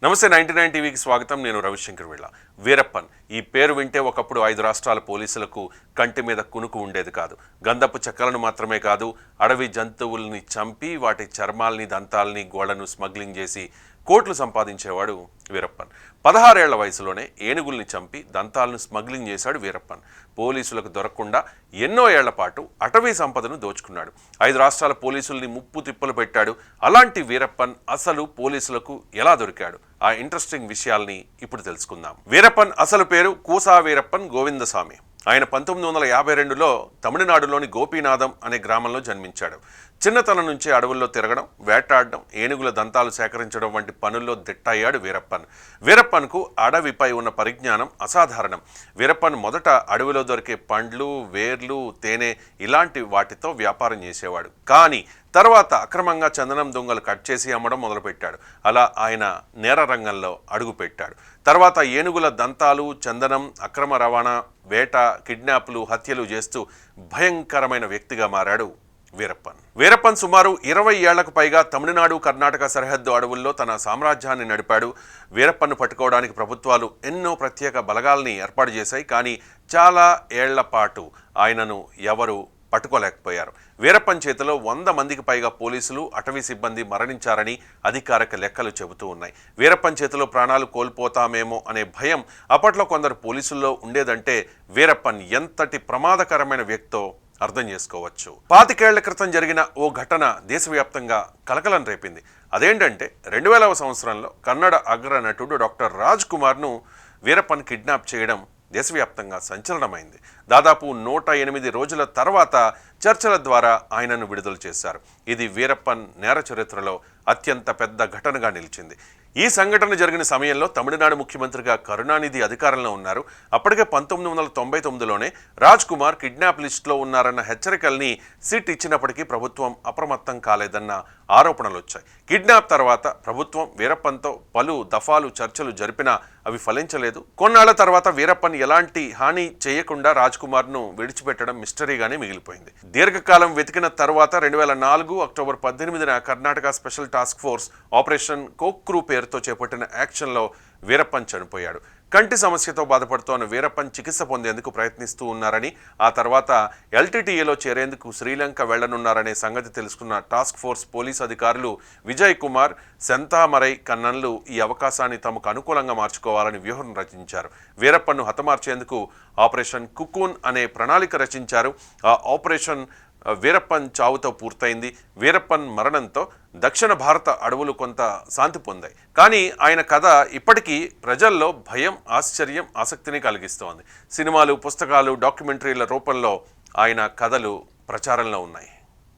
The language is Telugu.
నమస్తే 99 టీవీకి స్వాగతం. నేను రవిశంకర్ వెళ్ళ. వీరప్పన్ ఈ పేరు వింటే ఒకప్పుడు 5 రాష్ట్రాల పోలీసులకు కంటి మీద కునుకు ఉండేది కాదు. గంధపు చెక్కలను మాత్రమే కాదు, అడవి జంతువుల్ని చంపి వాటి చర్మాల్ని, దంతాల్ని, గోళ్లను స్మగ్లింగ్ చేసి కోట్లు సంపాదించేవాడు వీరప్పన్. 16 ఏళ్ల వయసులోనే ఏనుగుల్ని చంపి దంతాలను స్మగ్లింగ్ చేశాడు వీరప్పన్. పోలీసులకు దొరకకుండా ఎన్నో ఏళ్ల పాటు అటవీ సంపదను దోచుకున్నాడు. 5 రాష్ట్రాల పోలీసుల్ని ముప్పు తిప్పలు పెట్టాడు. అలాంటి వీరప్పన్ అసలు పోలీసులకు ఎలా దొరికాడు? ఆ ఇంట్రెస్టింగ్ విషయాల్ని ఇప్పుడు తెలుసుకుందాం. వీరప్పన్ అసలు పేరు కూసా వీరప్పన్ గోవిందస్వామి. ఆయన 1952లో తమిళనాడులోని గోపీనాథం అనే గ్రామంలో జన్మించాడు. చిన్నతనం నుంచే అడవుల్లో తిరగడం, వేటాడడం, ఏనుగుల దంతాలు సేకరించడం వంటి పనుల్లో దిట్టయ్యాడు వీరప్పన్. వీరప్పన్కు అడవిపై ఉన్న పరిజ్ఞానం అసాధారణం. వీరప్పన్ మొదట అడవిలో దొరికే పండ్లు, వేర్లు, తేనె ఇలాంటి వాటితో వ్యాపారం చేసేవాడు. కానీ తర్వాత అక్రమంగా చందనం దొంగలు కట్ చేసి అమ్మడం మొదలుపెట్టాడు. అలా ఆయన నేర రంగంలో అడుగుపెట్టాడు. తర్వాత ఏనుగుల దంతాలు, చందనం, అక్రమ రవాణా, వేట, కిడ్నాప్లు, హత్యలు చేస్తూ భయంకరమైన వ్యక్తిగా మారాడు వీరప్పన్. వీరప్పన్ సుమారు 20 ఏళ్లకు పైగా తమిళనాడు, కర్ణాటక సరిహద్దు అడవుల్లో తన సామ్రాజ్యాన్ని నడిపాడు. వీరప్పన్ను పట్టుకోవడానికి ప్రభుత్వాలు ఎన్నో ప్రత్యేక బలగాల్ని ఏర్పాటు చేశాయి. కానీ చాలా ఏళ్ల పాటు ఆయనను ఎవరు పట్టుకోలేకపోయారు. వీరప్పన్ చేతిలో 100 మందికి పైగా పోలీసులు, అటవీ సిబ్బంది మరణించారని అధికారిక లెక్కలు చెబుతూ ఉన్నాయి. వీరప్పన్ చేతిలో ప్రాణాలు కోల్పోతామేమో అనే భయం అప్పట్లో కొందరు పోలీసుల్లో ఉండేదంటే వీరప్పన్ ఎంతటి ప్రమాదకరమైన వ్యక్తో అర్థం చేసుకోవచ్చు. 25 ఏళ్ల క్రితం జరిగిన ఓ ఘటన దేశవ్యాప్తంగా కలకలం రేపింది. అదేంటంటే 2000వ సంవత్సరంలో కన్నడ అగ్ర నటుడు డాక్టర్ రాజ్ కుమార్ను వీరప్పన్ కిడ్నాప్ చేయడం దేశవ్యాప్తంగా సంచలనమైంది. దాదాపు 108 రోజుల తర్వాత చర్చల ద్వారా ఆయనను విడుదల చేశారు. ఇది వీరప్పన్ నేర చరిత్రలో అత్యంత పెద్ద ఘటనగా నిలిచింది. ఈ సంఘటన జరిగిన సమయంలో తమిళనాడు ముఖ్యమంత్రిగా కరుణానిధి అధికారంలో ఉన్నారు. అప్పటికే 1999లోనే రాజ్ కుమార్ కిడ్నాప్ లిస్టులో ఉన్నారన్న హెచ్చరికల్ని సిట్ ఇచ్చినప్పటికీ ప్రభుత్వం అప్రమత్తం కాలేదన్న ఆరోపణలు వచ్చాయి. కిడ్నాప్ తర్వాత ప్రభుత్వం వీరప్పన్తో పలు దఫాలు చర్చలు జరిపినా అవి ఫలించలేదు. కొన్నాళ్ల తర్వాత వీరప్పన్ ఎలాంటి హాని చేయకుండా రాజ్ కుమార్ను విడిచిపెట్టడం మిస్టరీగానే మిగిలిపోయింది. దీర్ఘకాలం వెతికిన తర్వాత 2004 అక్టోబర్ 18న Karnataka special task force operation Cocoon పేరుతో చేపట్టిన యాక్షన్లో వీరప్పన్ చనిపోయాడు. కంటి సమస్యతో బాధపడుతోన్న వీరప్పన్ చికిత్స పొందేందుకు ప్రయత్నిస్తూ ఉన్నారని, ఆ తర్వాత ఎల్టీటీఏలో చేరేందుకు శ్రీలంక వెళ్లనున్నారనే సంగతి తెలుసుకున్న టాస్క్ ఫోర్స్ పోలీసు అధికారులు విజయ్ కుమార్, సెంతామరై కన్నన్లు ఈ అవకాశాన్ని తమకు అనుకూలంగా మార్చుకోవాలని వ్యూహం రచించారు. వీరప్పన్ను హతమార్చేందుకు ఆపరేషన్ కుకూన్ అనే ప్రణాళిక రచించారు. ఆ ఆపరేషన్ వీరప్పన్ చావుతో పూర్తయింది. వీరప్పన్ మరణంతో దక్షిణ భారత అడవులు కొంత శాంతి పొందాయి. కానీ ఆయన కథ ఇప్పటికీ ప్రజల్లో భయం, ఆశ్చర్యం, ఆసక్తిని కలిగిస్తోంది. సినిమాలు, పుస్తకాలు, డాక్యుమెంటరీల రూపంలో ఆయన కథలు ప్రచారంలో ఉన్నాయి.